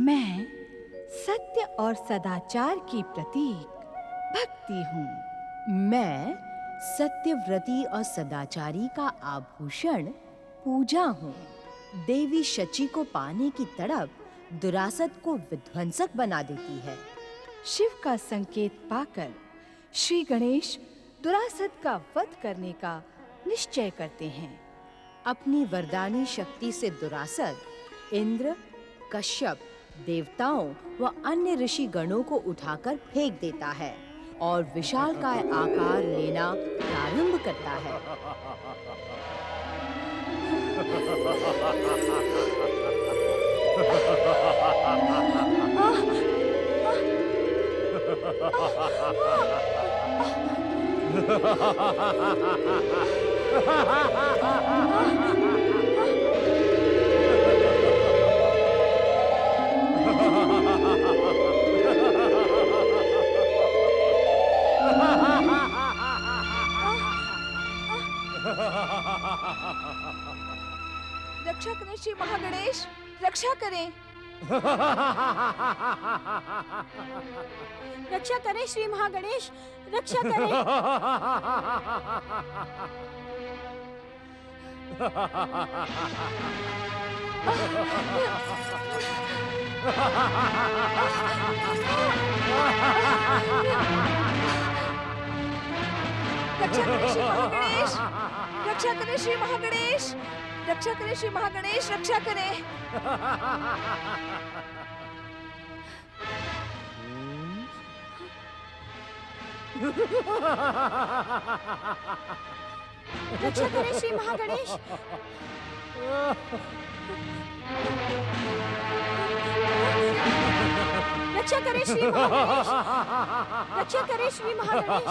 मैं सत्य और सदाचार की प्रतीक भक्ति हूँ। मैं सत्यव्रती और सदाचारी का आभूषण पूजा हूँ। देवी शची को पाने की तड़प दुरासत को विध्वंसक बना देती है। शिव का संकेत पाकर श्री गणेश दुरासत का वध करने का निश्चय करते हैं। अपनी वरदानी शक्ति से दुरासत इंद्र, कश्यप, देवताओं व अन्य ऋषि गणों को उठाकर फेंक देता है और विशालकाय आकार लेना प्रारंभ करता है। रक्षा करें श्री महागणेश, रक्षा करें। रक्षा करें श्री महागणेश, रक्षा करें। रक्षा करें श्री महागणेश, रक्षा करें श्री महागणेश, रक्षा करें श्री महागणेश, रक्षा करें। रक्षा करें श्री महागणेश। रक्षा करें श्री महागणेश, रक्षा करें श्री महागणेश।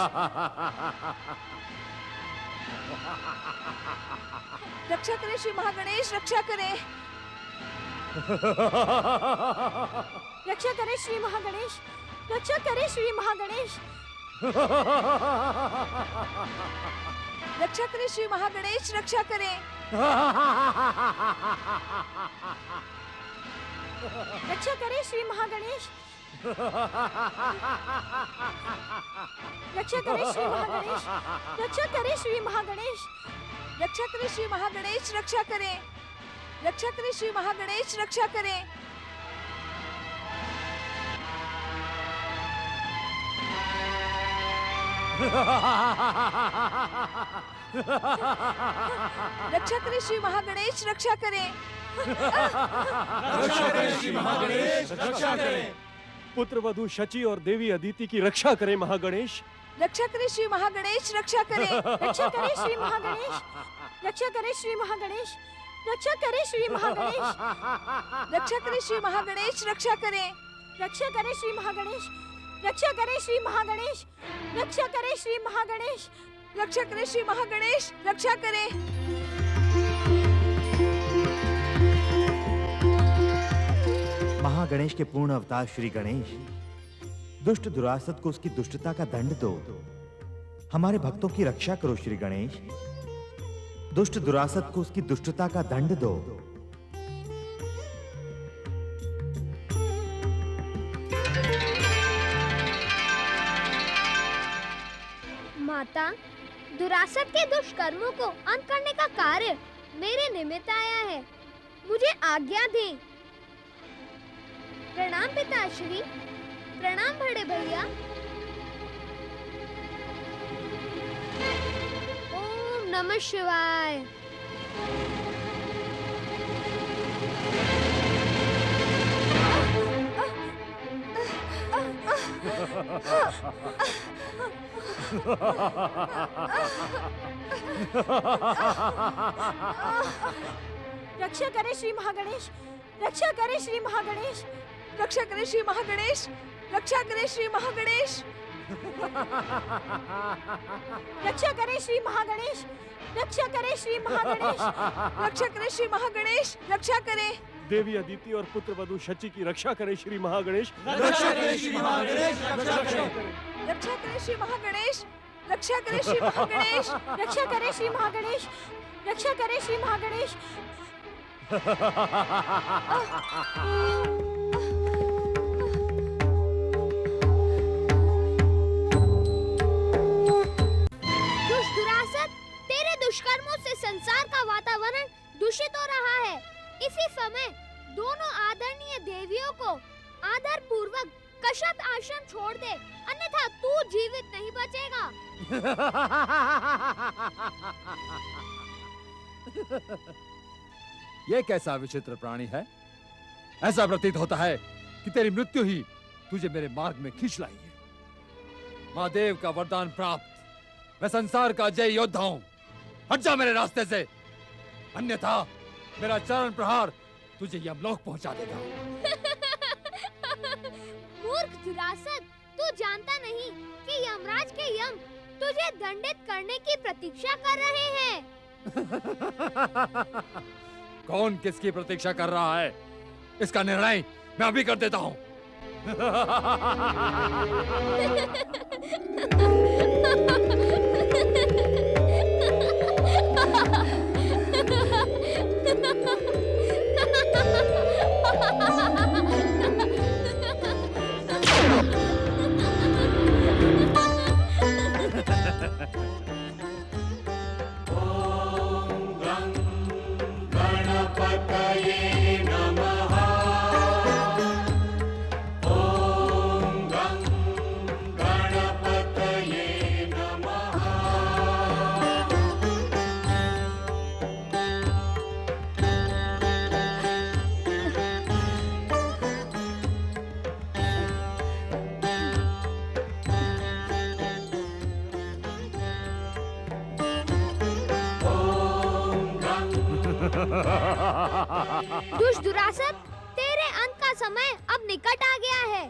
रक्षा करें श्री महागणेश, रक्षा करें। रक्षा करें श्री महागणेश, रक्षा करें श्री महागणेश। रक्षा करें श्री महागणेश, रक्षा करें। रक्षा करें श्री महागणेश। रक्षा करें श्री महागणेश, रक्षा करें श्री महागणेश। रक्षा करें श्री महागणेश, रक्षा करें। रक्षा करें श्री महागणेश, रक्षा करें। रक्षा करें श्री महागणेश, रक्षा करें। रक्षा करें श्री महागणेश, रक्षा करें। पुत्र वधू शची और देवी अदिति की रक्षा करें महागणेश। रक्षा करें श्री महागणेश, रक्षा करें। रक्षा करें श्री महागणेश, रक्षा करें श्री महागणेश। रक्षा करें श्री महागणेश, रक्षा करें श्री महागणेश, रक्षा करें। रक्षा करें श्री महागणेश, रक्षा करें श्री महागणेश। रक्षा करें श्री महागणेश, रक्षा करें श्री महागणेश, रक्षा करें। महागणेश के पूर्ण अवतार श्री गणेश, दुष्ट दुरासत को उसकी दुष्टता का दंड दो। हमारे भक्तों की रक्षा करो श्री गणेश। दुष्ट दुरासत को उसकी दुष्टता का दंड दो। माता, दुरासत के दुष्कर्मों को अंत करने का कार्य मेरे निमित्त आया है। मुझे आज्ञा दें। प्रणाम पिताश्री, प्रणाम बड़े भैया। ओम नमः शिवाय। रक्षा करें श्री महागणेश, रक्षा करें श्री महागणेश। रक्षा करें श्री महागणेश, रक्षा करें श्री महागणेश। रक्षा करें श्री महागणेश, रक्षा करें श्री महागणेश। रक्षा करें श्री महागणेश, रक्षा करें। देवी अदिति और पुत्र वधू शची की रक्षा करें श्री महागणेश। रक्षा करें श्री महागणेश, रक्षा करें। रक्षा करें श्री महागणेश, रक्षा करें श्री महागणेश। रक्षा करें श्री महागणेश, रक्षा करें श्री महागणेश। दुरासत, तेरे दुष्कर्मों से संसार का वातावरण दूषित हो रहा है। इसी समय दोनों आदरणीय देवियों को आदर पूर्वक कश्यप आश्रम छोड़ दे, अन्यथा तू जीवित नहीं बचेगा। ये कैसा विचित्र प्राणी है? ऐसा प्रतीत होता है कि तेरी मृत्यु ही तुझे मेरे मार्ग में खींच लाई है। महादेव का वरदान प्राप्त मैं संसार का जय योद्धा हूं। हट जा मेरे रास्ते से, अन्यथा मेरा चरण प्रहार तुझे यमलोक पहुंचा देगा। मूर्ख दुरासत, तू जानता नहीं कि यमराज के यम तुझे दंडित करने की प्रतीक्षा कर रहे हैं। कौन किसकी प्रतीक्षा कर रहा है, इसका निर्णय मैं अभी कर देता हूं। दुष्ट दुरासत, तेरे अंत का समय अब निकट आ गया है।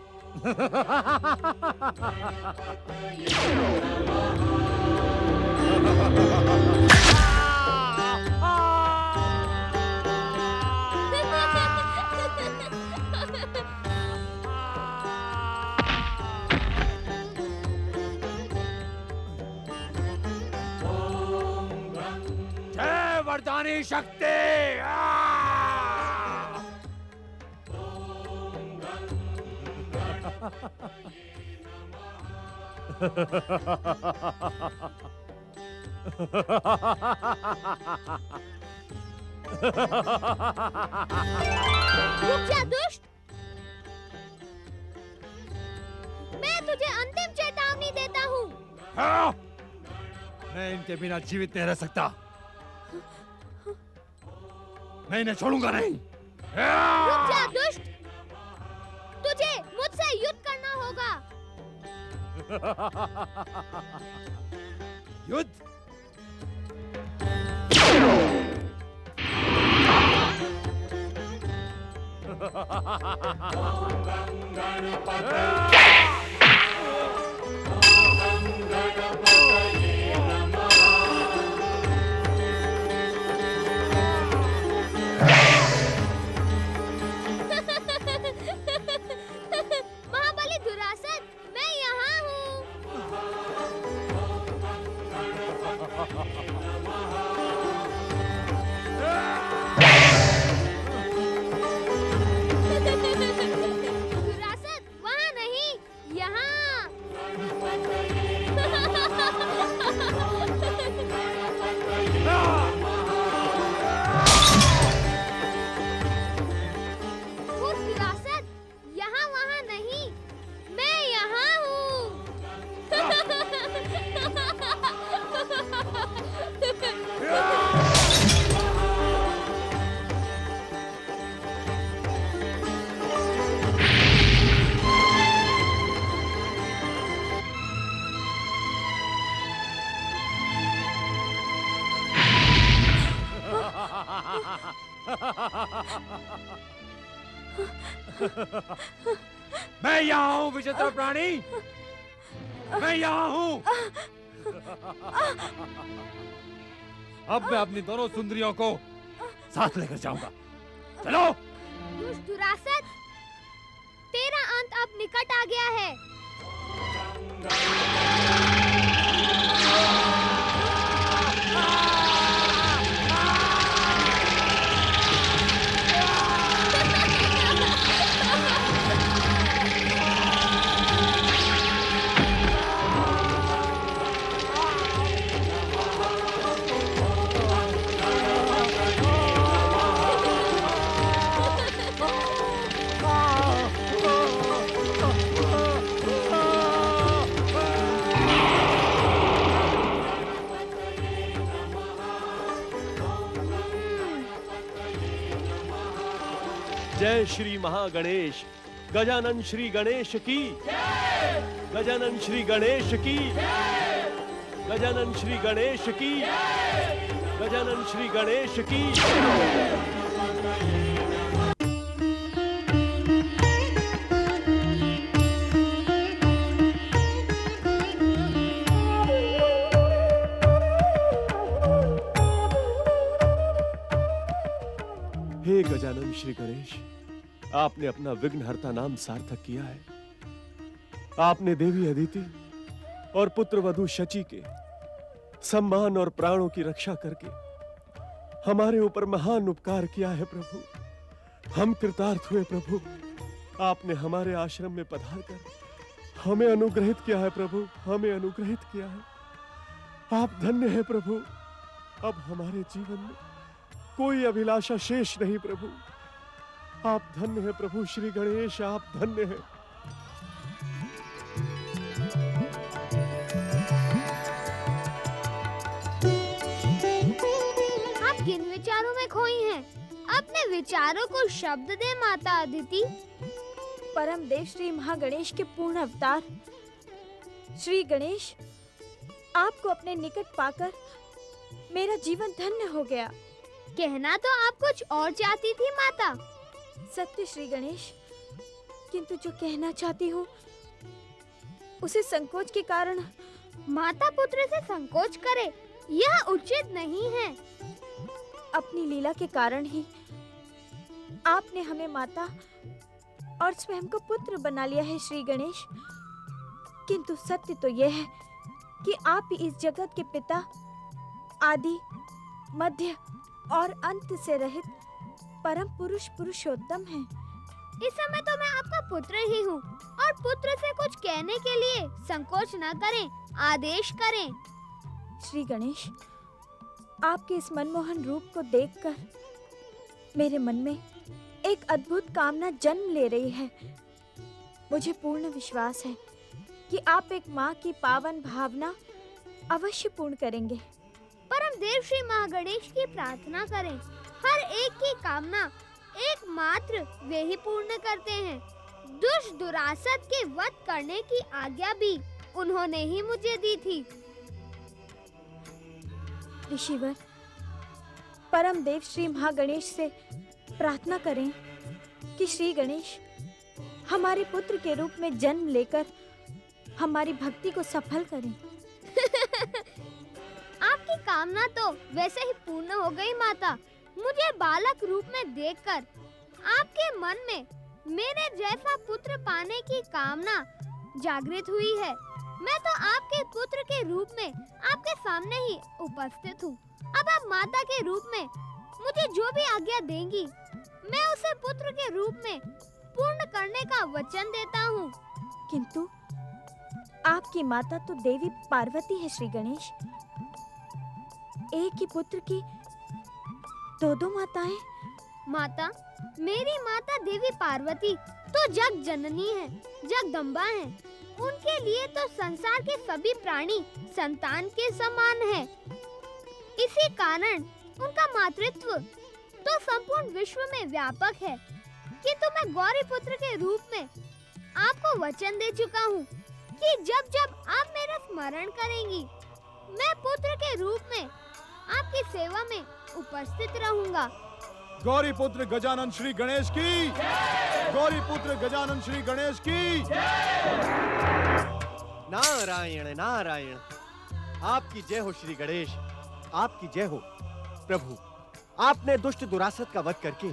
जय वरदानी शक्ति। रुक जा दुष्ट, मैं तुझे अंतिम चेतावनी देता हूँ। हाँ! मैं इनके बिना जीवित नहीं रह सकता। मैं इन्हें छोड़ूंगा नहीं। रुक जा दुष्ट, तुझे मुझसे युद्ध करना होगा। युद्ध? महाबली दुरासत, मैं यहाँ हूँ। दुरासत, वहाँ नहीं, यहाँ। मूर्ख दुरासत, यहाँ वहाँ नहीं, मैं यहाँ हूँ। मैं यहाँ हूँ विचित्र प्राणी, मैं यहाँ हूँ। अब मैं अपनी दोनों सुंदरियों को साथ लेकर जाऊंगा। चलो। दुष्ट दुरासत, तेरा अंत अब निकट आ गया है। जय श्री महागणेश। गजानन श्री गणेश की। गजानन श्री गणेश की। गजानन श्री गणेश की। गजानन श्री गणेश की। हे गजानन श्री गणेश, आपने अपना विघ्नहर्ता नाम सार्थक किया है। आपने देवी अदिति और पुत्र वधु शची के सम्मान और प्राणों की रक्षा करके हमारे ऊपर महान उपकार किया है प्रभु। हम कृतार्थ हुए प्रभु। आपने हमारे आश्रम में पधार कर हमें अनुग्रहित किया है प्रभु, हमें अनुग्रहित किया है। आप धन्य है प्रभु। अब हमारे जीवन में कोई अभिलाषा शेष नहीं प्रभु। आप धन्य है प्रभु श्री गणेश, आप धन्य है। आप किन विचारों में खोई हैं? अपने विचारों को शब्द दे माता अदिति। परम देव श्री महागणेश के पूर्ण अवतार श्री गणेश, आपको अपने निकट पाकर मेरा जीवन धन्य हो गया। कहना तो आप कुछ और चाहती थी माता। सत्य श्री गणेश, किंतु जो कहना चाहती हूँ उसे संकोच के कारण। माता पुत्र से संकोच करे, यह उचित नहीं है। अपनी लीला के कारण ही आपने हमें माता और स्वयं को पुत्र बना लिया है श्री गणेश। किंतु सत्य तो यह है कि आप ही इस जगत के पिता, आदि, मध्य और अंत से रहित परम पुरुष पुरुषोत्तम हैं। इस समय तो मैं आपका पुत्र ही हूँ और पुत्र से कुछ कहने के लिए संकोच न करें, आदेश करें। श्री गणेश, आपके इस मनमोहन रूप को देखकर मेरे मन में एक अद्भुत कामना जन्म ले रही है। मुझे पूर्ण विश्वास है कि आप एक माँ की पावन भावना अवश्य पूर्ण करेंगे। परम देव श्री महागणेश की प्रार्थना करें। हर एक की कामना एकमात्र वे ही पूर्ण करते हैं। दुष्ट दुरासत के वध करने की आज्ञा भी उन्होंने ही मुझे दी थी। ऋषिवर, परम देव श्री महागणेश से प्रार्थना करें कि श्री गणेश हमारे पुत्र के रूप में जन्म लेकर हमारी भक्ति को सफल करें। आपकी कामना तो वैसे ही पूर्ण हो गई माता। मुझे बालक रूप में देखकर आपके मन में मेरे जैसा पुत्र पाने की कामना जागृत हुई है। मैं तो आपके पुत्र के रूप में आपके सामने ही उपस्थित हूँ। अब आप माता के रूप में मुझे जो भी आज्ञा देंगी, मैं उसे पुत्र के रूप में पूर्ण करने का वचन देता हूँ। किंतु आपकी माता तो देवी पार्वती है श्री गणेश। एक ही पुत्र की दो माताएं। माता, मेरी माता देवी पार्वती तो जग जननी है, जगदम्बा है। उनके लिए तो संसार के सभी प्राणी संतान के समान है। इसी कारण उनका मातृत्व तो संपूर्ण विश्व में व्यापक है। किंतु मैं गौरी पुत्र के रूप में आपको वचन दे चुका हूँ कि जब जब आप मेरा स्मरण करेंगी, मैं पुत्र के रूप में आपकी सेवा में उपस्थित रहूंगा। गौरी पुत्र गजानन श्री गणेश की। गौरी पुत्र गजानन श्री गणेश की। नारायण नारायण। आपकी जय हो श्री गणेश, आपकी जय हो। प्रभु, आपने दुष्ट दुरासत का वध करके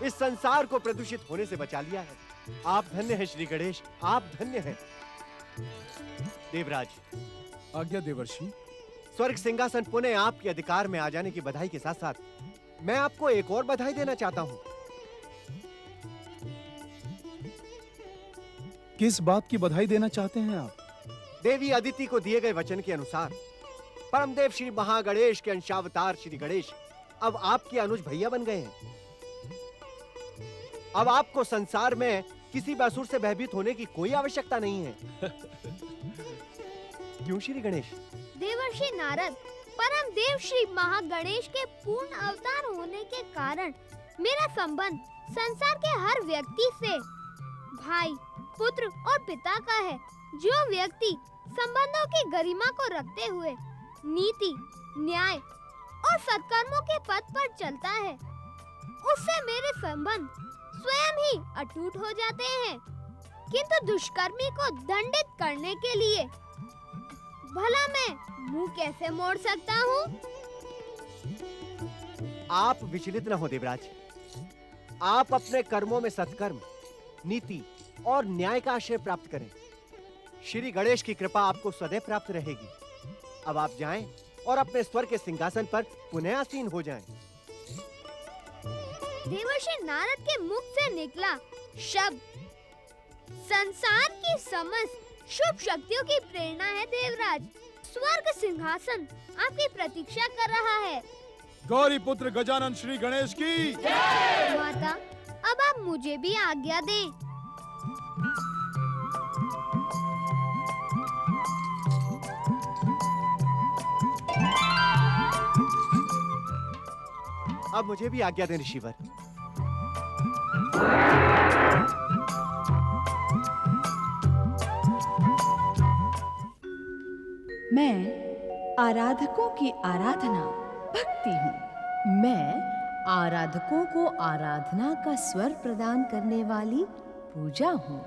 इस संसार को प्रदूषित होने से बचा लिया है। आप धन्य हैं श्री गणेश, आप धन्य हैं। देवराज, आज्ञा देवर्षि। स्वर्ग सिंहासन पुनः आपके अधिकार में आ जाने की बधाई के साथ साथ मैं आपको एक और बधाई देना चाहता हूँ। किस बात की बधाई देना चाहते हैं आप? देवी अदिति को दिए गए वचन के अनुसार परमदेव श्री महागणेश के अंशावतार श्री गणेश अब आपके अनुज भैया बन गए हैं। अब आपको संसार में किसी भी असुर से भयभीत होने की कोई आवश्यकता नहीं है। क्यों श्री गणेश? देवर्षि नारद, परम देव श्री महागणेश के पूर्ण अवतार होने के कारण मेरा संबंध संसार के हर व्यक्ति से, भाई, पुत्र और पिता का है। जो व्यक्ति संबंधों की गरिमा को रखते हुए नीति, न्याय और सत्कर्मों के पथ पर चलता है, उससे मेरे संबंध स्वयं ही अटूट हो जाते हैं। किंतु दुष्कर्मी को दंडित करने के लिए भला मैं मुंह कैसे मोड़ सकता हूँ? आप विचलित न हो देवराज। आप अपने कर्मों में सत्कर्म, नीति और न्याय का आश्रय प्राप्त करें। श्री गणेश की कृपा आपको सदैव प्राप्त रहेगी। अब आप जाएं और अपने स्वर्ग के सिंहासन पर पुनः आसीन हो जाएं। देवर्षि नारद के मुख से निकला शब्द संसार की समस्त शुभ शक्तियों की प्रेरणा है। देवराज, स्वर्ग सिंहासन आपकी प्रतीक्षा कर रहा है। गौरी पुत्र गजानन श्री गणेश की। माता, अब आप मुझे भी आज्ञा दें। अब मुझे भी आज्ञा दें ऋषिवर। मैं आराधकों की आराधना भक्ति हूँ। मैं आराधकों को आराधना का स्वर प्रदान करने वाली पूजा हूँ।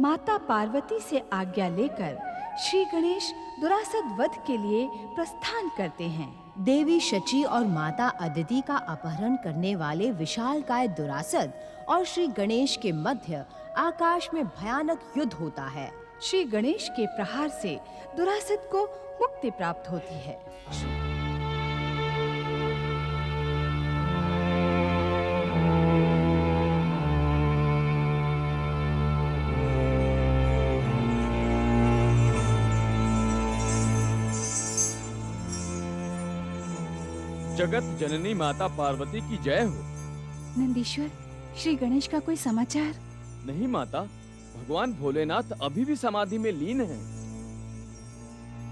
माता पार्वती से आज्ञा लेकर श्री गणेश दुरासद वध के लिए प्रस्थान करते हैं। देवी शची और माता अदिति का अपहरण करने वाले विशालकाय दुरासद और श्री गणेश के मध्य आकाश में भयानक युद्ध होता है। श्री गणेश के प्रहार से दुरासद को मुक्ति प्राप्त होती है। जगत जननी माता पार्वती की जय हो। नंदीश्वर, श्री गणेश का कोई समाचार? नहीं माता, भगवान भोलेनाथ अभी भी समाधि में लीन हैं।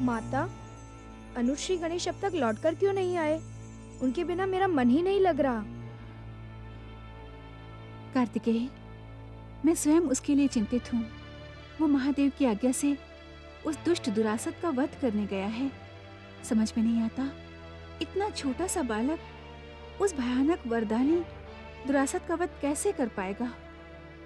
माता, अनुज श्री गणेश अब तक लौटकर क्यों नहीं आए? उनके बिना मेरा मन ही नहीं लग रहा। कार्तिकेय, मैं स्वयं उसके लिए चिंतित हूँ। वो महादेव की आज्ञा से उस दुष्ट दुरासद का वध करने गया है। समझ में नहीं आता, इतना छोटा सा बालक उस भयानक वरदानी दुरासद का वध कैसे कर पाएगा?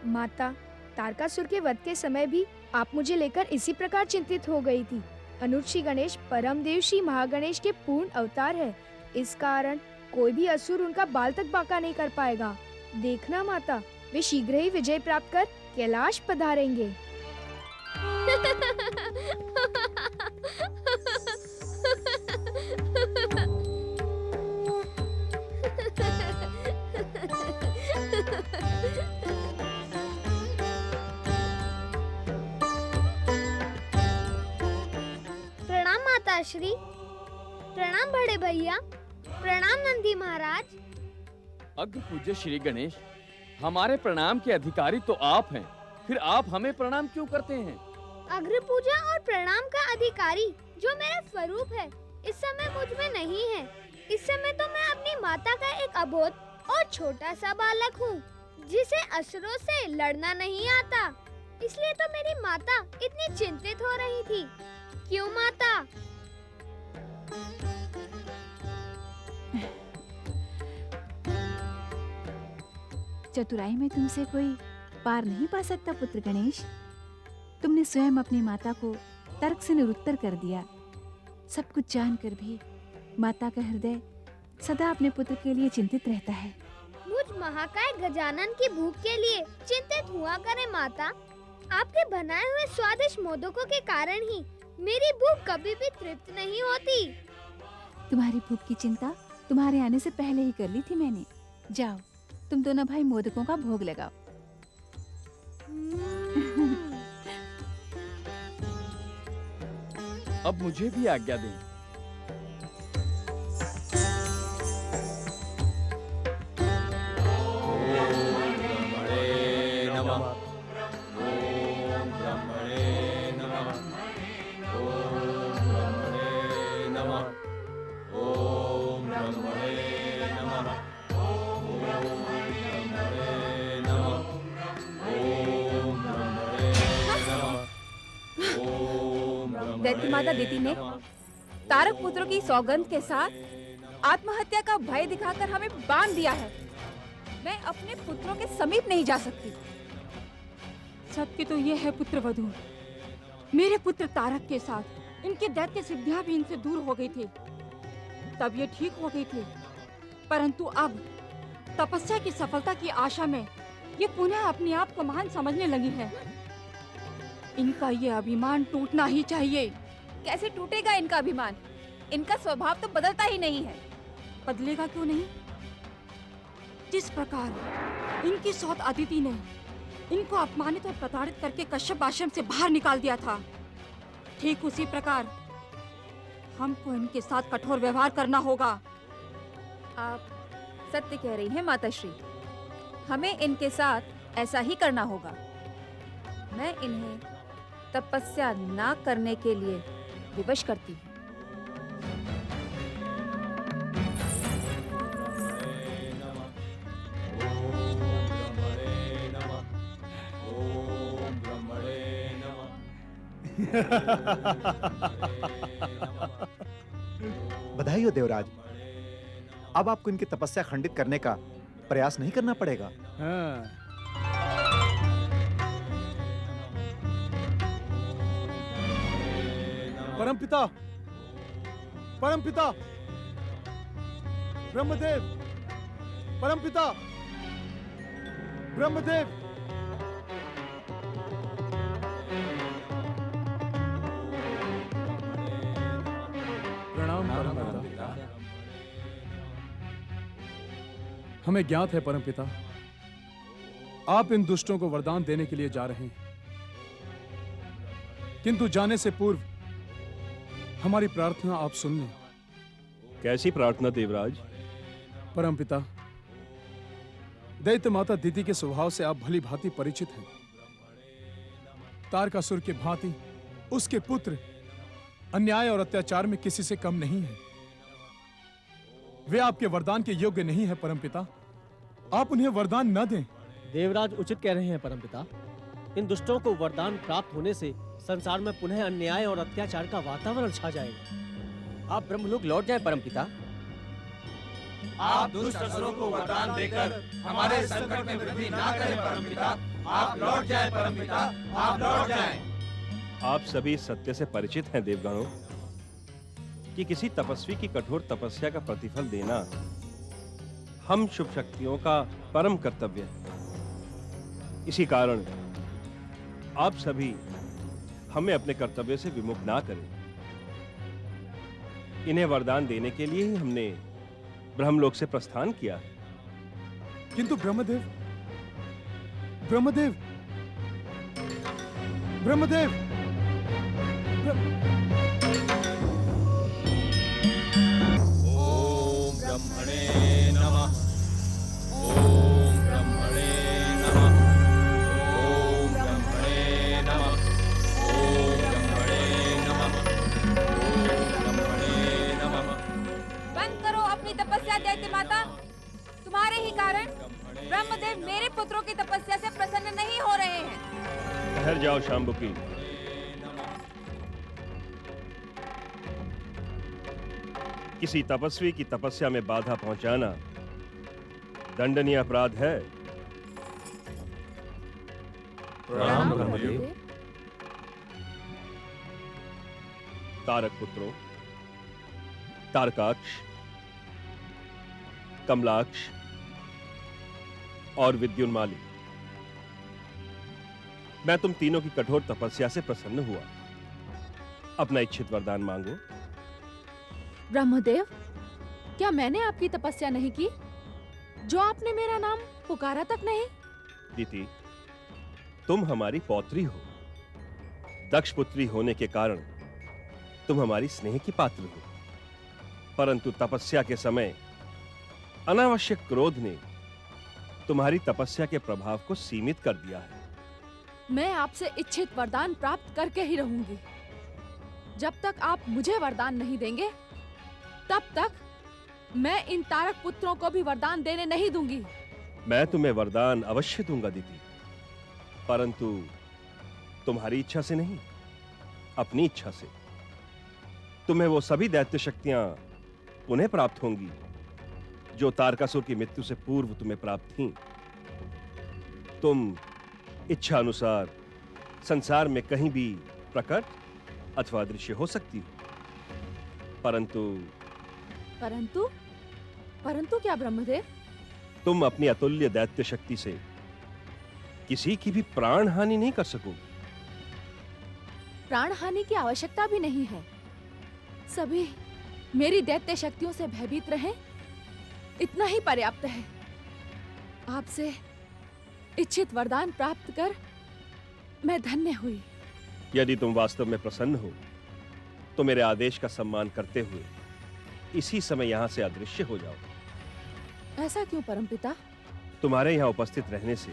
माता, तारकासुर के वध के समय भी आप मुझे लेकर इसी प्रकार चिंतित हो गई थी। अनुज श्री गणेश परम देव श्री महागणेश के पूर्ण अवतार है। इस कारण कोई भी असुर उनका बाल तक बांका नहीं कर पाएगा। देखना माता, वे शीघ्र ही विजय प्राप्त कर कैलाश पधारेंगे। प्रणाम माताश्री, प्रणाम बड़े भैया, प्रणाम नंदी महाराज। अग्र पूज्य श्री गणेश, हमारे प्रणाम के अधिकारी तो आप हैं, फिर आप हमें प्रणाम क्यों करते हैं? अग्र पूजा और प्रणाम का अधिकारी जो मेरा स्वरूप है, इस समय मुझ में नहीं है। इस समय तो मैं अपनी माता का एक अबोध और छोटा सा बालक हूँ, जिसे असुरों से लड़ना नहीं आता। इसलिए तो मेरी माता इतनी चिंतित हो रही थी। क्यों माता? चतुराई में तुमसे कोई पार नहीं पा सकता पुत्र गणेश। तुमने स्वयं अपनी माता को तर्क से निरुत्तर कर दिया। सब कुछ जानकर भी माता का हृदय सदा अपने पुत्र के लिए चिंतित रहता है। मुझ महाकाय गजानन की भूख के लिए चिंतित हुआ करे माता। आपके बनाए हुए स्वादिष्ट मोदकों के कारण ही मेरी भूख कभी भी तृप्त नहीं होती। तुम्हारी भूख की चिंता तुम्हारे आने से पहले ही कर ली थी मैंने। जाओ, तुम दोनों भाई मोदकों का भोग लगाओ। अब मुझे भी आज्ञा दें। दैत्य माता दीति ने तारक पुत्रों की सौगंध के साथ आत्महत्या का भय दिखाकर हमें बांध दिया है। मैं अपने पुत्रों के समीप नहीं जा सकती। सत्य तो ये है पुत्रवधू, मेरे पुत्र तारक के साथ इनकी दैत्य सिद्धियां भी इनसे दूर हो गई थी, तब ये ठीक हो गई थी। परंतु अब तपस्या की सफलता की आशा में ये पुनः अपने आप को महान समझने लगी है। इनका ये अभिमान टूटना ही चाहिए। कैसे टूटेगा इनका अभिमान? इनका स्वभाव तो बदलता ही नहीं है। बदलेगा क्यों नहीं? जिस प्रकार इनकी सौत अदिति ने इनको अपमानित और प्रताड़ित करके कश्यप आश्रम से बाहर निकाल दिया था, ठीक उसी प्रकार हमको इनके साथ कठोर व्यवहार करना होगा। आप सत्य कह रही हैं माताश्री, हमें इनके साथ ऐसा ही करना होगा। मैं इन्हें तपस्या ना करने के लिए विवश करती हूँ। बधाई हो देवराज, अब आपको इनकी तपस्या खंडित करने का प्रयास नहीं करना पड़ेगा। परमपिता, परमपिता, ब्रह्मदेव, परमपिता, ब्रह्मदेव। प्रणाम परमपिता। हमें ज्ञात है परमपिता, आप इन दुष्टों को वरदान देने के लिए जा रहे हैं, किंतु जाने से पूर्व हमारी प्रार्थना आप सुन लें। कैसी प्रार्थना देवराज? परमपिता, दैत्य माता दीति के स्वभाव से आप भली भांति परिचित हैं। तारकासुर के भांति उसके पुत्र अन्याय और अत्याचार में किसी से कम नहीं है। वे आपके वरदान के योग्य नहीं है परमपिता, आप उन्हें वरदान न दें। देवराज उचित कह रहे हैं परमपिता। इन दुष्टों को वरदान प्राप्त होने से संसार में पुनः अन्याय और अत्याचार का वातावरण छा जाएगा। आप ब्रह्मलोक लौट जाएं परमपिता। आप दुष्ट असुरों को वरदान देकर हमारे संकट में वृद्धि ना करें परमपिता। आप लौट जाएं परमपिता, आप लौट जाएं। आप सभी सत्य से परिचित हैं देवगणों कि किसी तपस्वी की कठोर तपस्या का प्रतिफल देना हम शुभ शक्तियों का परम कर्तव्य है। इसी कारण आप सभी हमें अपने कर्तव्य से विमुख ना करें। इन्हें वरदान देने के लिए ही हमने ब्रह्मलोक से प्रस्थान किया है। किंतु ब्रह्मदेव, ब्रह्मदेव, ब्रह्मदेव, ओम ब्रह्मणे नमः, ओम ब्रह्मणे नमः, ओम ब्रह्मणे नमः, ओम ब्रह्मणे नमः, ओम ब्रह्मणे नमः। बंद करो अपनी तपस्या दैत्य माता। तुम्हारे ही कारण ब्रह्मदेव मेरे पुत्रों की तपस्या से प्रसन्न नहीं हो रहे हैं। ठहर जाओ शाम्बुकी। किसी तपस्वी की तपस्या में बाधा पहुंचाना दंडनीय अपराध है। प्रणाम ब्रह्मदेव। तारक पुत्रों, तारकाक्ष, कमलाक्ष और विद्युन्माली, मैं तुम तीनों की कठोर तपस्या से प्रसन्न हुआ। अपना इच्छित वरदान मांगो। ब्रह्मदेव, क्या मैंने आपकी तपस्या नहीं की जो आपने मेरा नाम पुकारा तक नहीं? दीति, तुम हमारी पौत्री हो। दक्ष पुत्री होने के कारण तुम हमारी स्नेह की पात्र हो, परंतु तपस्या के समय अनावश्यक क्रोध ने तुम्हारी तपस्या के प्रभाव को सीमित कर दिया है। मैं आपसे इच्छित वरदान प्राप्त करके ही रहूंगी। जब तक आप मुझे वरदान नहीं देंगे, तब तक मैं इन तारक पुत्रों को भी वरदान देने नहीं दूंगी। मैं तुम्हें वरदान अवश्य दूंगा दीदी, परंतु तुम्हारी इच्छा से नहीं, अपनी इच्छा से। तुम्हें वो सभी दैत्य शक्तियां पुनः प्राप्त होंगी जो तारकासुर की मृत्यु से पूर्व तुम्हें प्राप्त थीं। तुम इच्छा अनुसार संसार में कहीं भी प्रकट अथवा अदृश्य हो सकती हो। परंतु परंतु परंतु क्या ब्रह्मदेव? तुम अपनी अतुल्य दैत्य शक्ति से किसी की भी प्राण हानि नहीं कर सकोगे। प्राण हानि की आवश्यकता भी नहीं है। सभी मेरी दैत्य शक्तियों से भयभीत रहें, इतना ही पर्याप्त है। आपसे इच्छित वरदान प्राप्त कर मैं धन्य हुई। यदि तुम वास्तव में प्रसन्न हो तो मेरे आदेश का सम्मान करते हुए इसी समय यहां से अदृश्य हो जाओ। ऐसा क्यों परमपिता? तुम्हारे यहां उपस्थित रहने से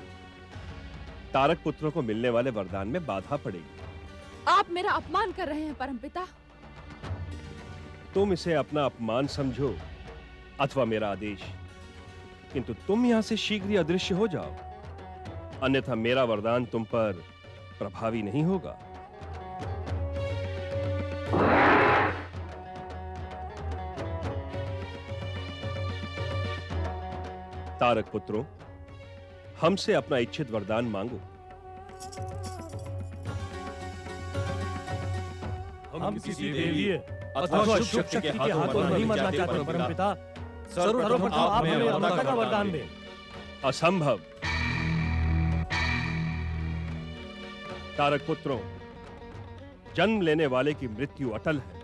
तारक पुत्रों को मिलने वाले वरदान में बाधा पड़ेगी। आप मेरा अपमान कर रहे हैं परमपिता। तुम इसे अपना अपमान समझो अथवा मेरा आदेश, किंतु तुम यहां से शीघ्र ही अदृश्य हो जाओ, अन्यथा मेरा वरदान तुम पर प्रभावी नहीं होगा। तारक पुत्रों, हमसे अपना इच्छित वरदान मांगो। हम किसी देवी अथवा शुभ शक्ति के हाथों नहीं मरना चाहते परमपिता। सर्वप्रथम आप हमें अमरता का वरदान दें। असंभव। तारक पुत्रों, जन्म लेने वाले की मृत्यु अटल है।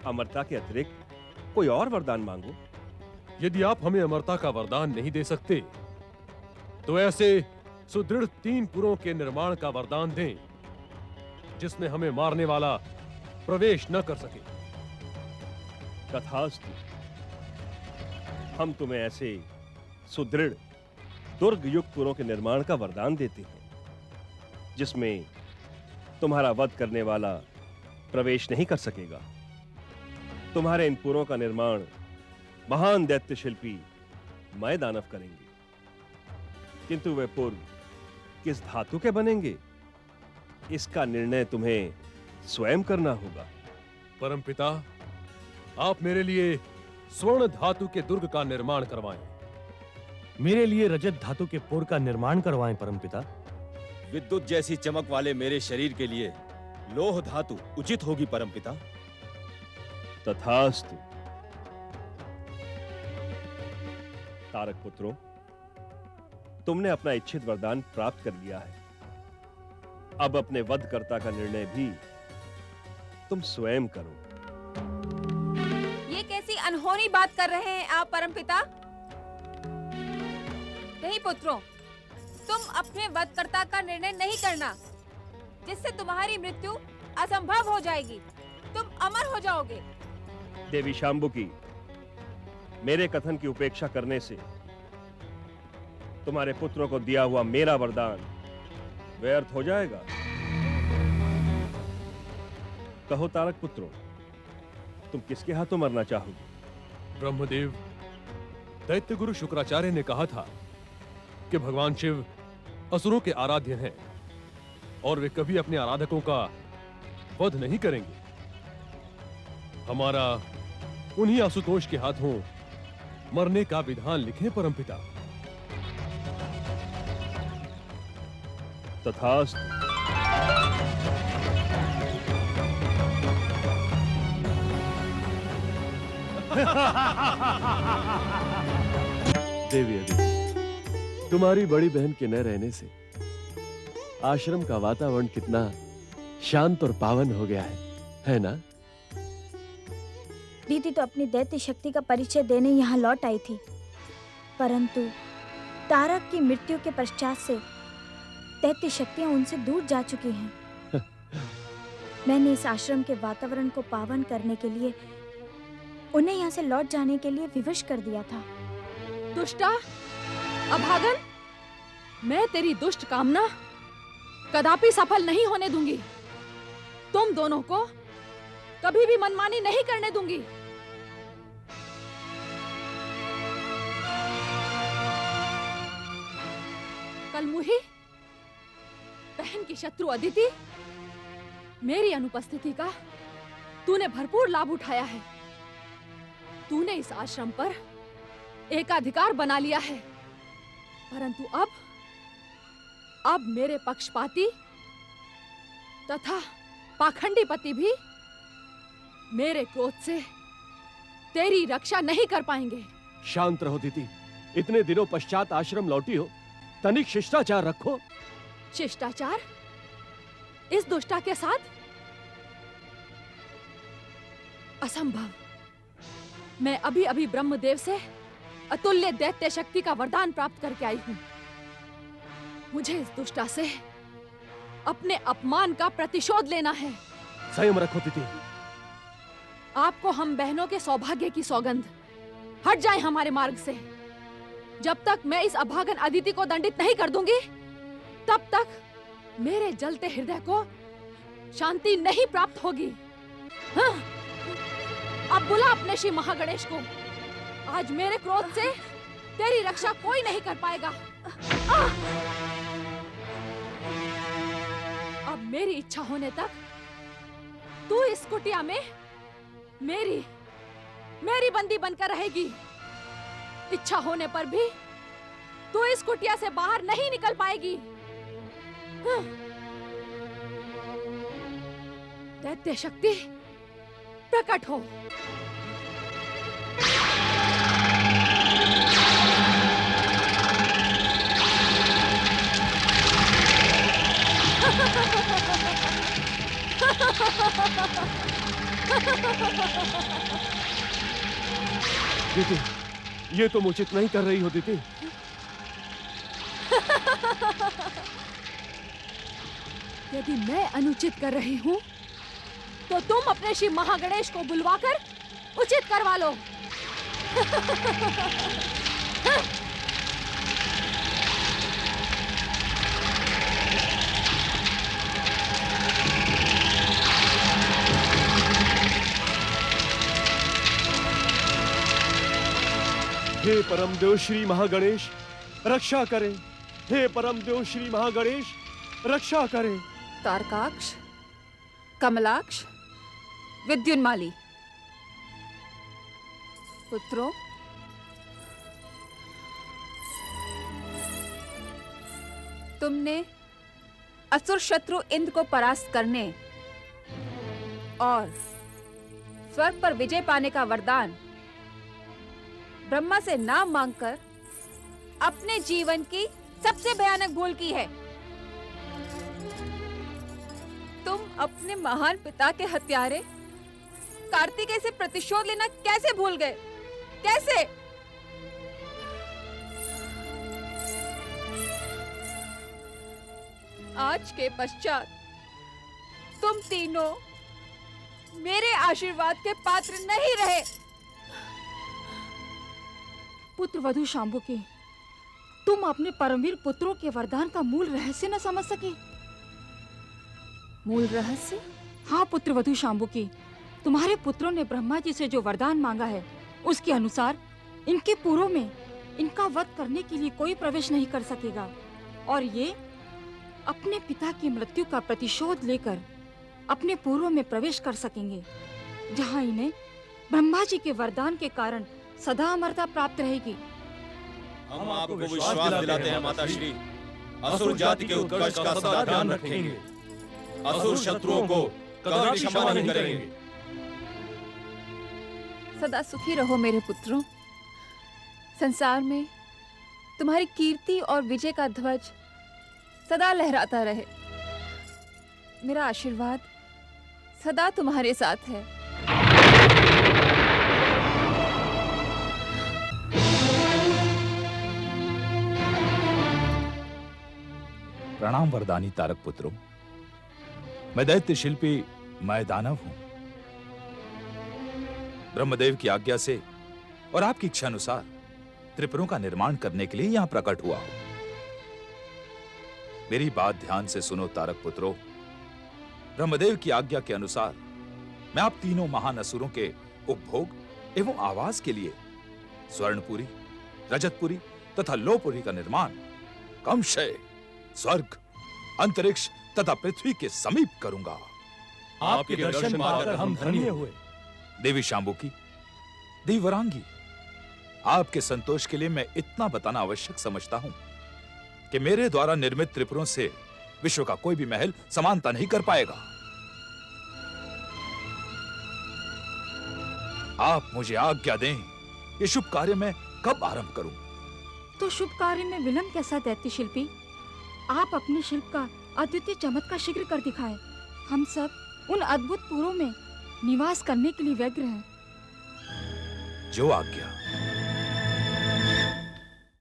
अमरता के अतिरिक्त कोई और वरदान मांगो। यदि आप हमें अमरता का वरदान नहीं दे सकते तो ऐसे सुदृढ़ 3 पुरों के निर्माण का वरदान दें जिसमें हमें मारने वाला प्रवेश न कर सके। तथास्तु। हम तुम्हें ऐसे सुदृढ़ दुर्ग युक्त पुरों के निर्माण का वरदान देते हैं जिसमें तुम्हारा वध करने वाला प्रवेश नहीं कर सकेगा। तुम्हारे इन पुरों का निर्माण महान दैत्य शिल्पी मय दानव करेंगे, किंतु वे पुर किस धातु के बनेंगे इसका निर्णय तुम्हें स्वयं करना होगा। परमपिता, आप मेरे लिए स्वर्ण धातु के दुर्ग का निर्माण करवाएं। मेरे लिए रजत धातु के पुर का निर्माण करवाएं परमपिता। विद्युत जैसी चमक वाले मेरे शरीर के लिए लोह धातु उचित होगी परमपिता। तथास्तु। तारक पुत्रों, तुमने अपना इच्छित वरदान प्राप्त कर लिया है। अब अपने वधकर्ता का निर्णय भी तुम स्वयं करो। ये कैसी अनहोनी बात कर रहे हैं आप परमपिता? नहीं पुत्रों, तुम अपने वधकर्ता का निर्णय नहीं करना, जिससे तुम्हारी मृत्यु असंभव हो जाएगी। तुम अमर हो जाओगे। देवी शांबुकी, मेरे कथन की उपेक्षा करने से तुम्हारे पुत्रों को दिया हुआ मेरा वरदान व्यर्थ हो जाएगा। कहो तारक पुत्रों, तुम किसके हाथों मरना चाहोगे? ब्रह्मदेव, दैत्य गुरु शुक्राचार्य ने कहा था कि भगवान शिव असुरों के आराध्य हैं और वे कभी अपने आराधकों का वध नहीं करेंगे। हमारा उन्हीं आशुतोष के हाथों मरने का विधान लिखें परमपिता। तथास्तु। देवी अदिति, तुम्हारी बड़ी बहन के न रहने से आश्रम का वातावरण कितना शांत और पावन हो गया है ना? दीदी तो अपनी दैत्य शक्ति का परिचय देने यहाँ लौट आई थी, परंतु तारक की मृत्यु के पश्चात से दैत्य शक्तियाँ उनसे दूर जा चुकी हैं। मैंने इस आश्रम के वातावरण को पावन करने के लिए उन्हें यहाँ से लौट जाने के लिए विवश कर दिया था। दुष्टा, अभागन, मैं तेरी दुष्ट कामना कदापि सफल नहीं होने दूंगी। तुम दोनों को कभी भी मनमानी नहीं करने दूंगी। कलमुही, बहन की शत्रु अदिति मेरी अनुपस्थिति का तूने भरपूर लाभ उठाया है। तूने इस आश्रम पर एकाधिकार बना लिया है, परंतु अब मेरे पक्षपाती तथा पाखंडी पति भी मेरे क्रोध से तेरी रक्षा नहीं कर पाएंगे। शांत रहो दीदी, इतने दिनों पश्चात आश्रम लौटी हो, तनिक शिष्टाचार रखो। शिष्टाचार इस दुष्टा के साथ? असंभव। मैं अभी अभी ब्रह्मदेव से अतुल्य दैत्य शक्ति का वरदान प्राप्त करके आई हूं। मुझे इस दुष्टा से अपने अपमान का प्रतिशोध लेना है। संयम रखो दीदी। आपको हम बहनों के सौभाग्य की सौगंध, हट जाए हमारे मार्ग से। जब तक मैं इस अभागन अदिति को दंडित नहीं कर दूंगी, तब तक मेरे जलते हृदय को शांति नहीं प्राप्त होगी। हाँ? अब बुला अपने श्री महागणेश को। आज मेरे क्रोध से तेरी रक्षा कोई नहीं कर पाएगा। अब मेरी इच्छा होने तक तू इस कुटिया में मेरी बंदी बनकर रहेगी। इच्छा होने पर भी तू इस कुटिया से बाहर नहीं निकल पाएगी। दैत्य शक्ति प्रकट हो। दीदी, ये तुम उचित नहीं कर रही हो दीदी। यदि मैं अनुचित कर रही हूँ, तो तुम अपने श्री महागणेश को बुलवाकर उचित करवा लो। हे परमदेव श्री महागणेश, रक्षा करें। हे परमदेव श्री महागणेश, रक्षा करें। तारकाक्ष, कमलाक्ष, विद्युन्माली, पुत्रों, तुमने असुर शत्रु इंद्र को परास्त करने और स्वर्ग पर विजय पाने का वरदान ब्रह्मा से नाम मांगकर अपने जीवन की सबसे भयानक भूल की है। तुम अपने महान पिता के हत्यारे कार्तिकेय से प्रतिशोध लेना कैसे भूल गए? कैसे? आज के पश्चात तुम तीनों मेरे आशीर्वाद के पात्र नहीं रहे। पुत्र वधु शांबुके, तुम अपने परमवीर पुत्रों के वरदान का मूल रहस्य न समझ सके। मूल रहस्य? हाँ पुत्र वधु शांबुके, तुम्हारे पुत्रों ने ब्रह्मा जी से जो वरदान मांगा है, उसके अनुसार इनके पूर्व में इनका वध करने के लिए कोई प्रवेश नहीं कर सकेगा, और ये अपने पिता की मृत्यु का प्रतिशोध लेकर अपने पूर्व में प्रवेश कर सकेंगे, जहाँ इन्हें ब्रह्मा जी के वरदान के कारण सदा अमरता प्राप्त रहेगी। हम आपको विश्वास दिलाते हैं माता श्री, असुर जाति के उत्कर्ष का सदा ध्यान रखेंगे, असुर शत्रुओं को कभी क्षमा नहीं करेंगे। सदा सुखी रहो मेरे पुत्रों। संसार में तुम्हारी कीर्ति और विजय का ध्वज सदा लहराता रहे। मेरा आशीर्वाद सदा तुम्हारे साथ है। प्रणाम वरदानी तारक पुत्रों। मैं दैत्य शिल्पी दानव हूं। ब्रह्मदेव की आज्ञा से और आपकी इच्छा अनुसार त्रिपुरों का निर्माण करने के लिए यहां प्रकट हुआ हूं। मेरी बात ध्यान से सुनो तारक पुत्रों। ब्रह्मदेव की आज्ञा के अनुसार मैं आप तीनों महान असुरों के उपभोग एवं आवास के लिए स्वर्णपुरी, रजतपुरी तथा लोहपुरी का निर्माण कमशय स्वर्ग, अंतरिक्ष तथा पृथ्वी के समीप करूंगा। आपके दर्शन पाकर हम धन्य हुए। देवी शांबुकी, देवी वरांगी, आपके संतोष के लिए मैं इतना बताना आवश्यक समझता हूं कि मेरे द्वारा निर्मित त्रिपुरों से विश्व का कोई भी महल समानता नहीं कर पाएगा। आप मुझे आज्ञा दें, ये शुभ कार्य मैं कब आरंभ करूं? तो शुभ कार्य में विलंब कैसा दैत्य शिल्पी? आप अपने शिल्प का अद्वितीय चमत्कार शीघ्र कर दिखाएं। हम सब उन अद्भुत पुरों में निवास करने के लिए व्यग्र हैं। जो आज्ञा।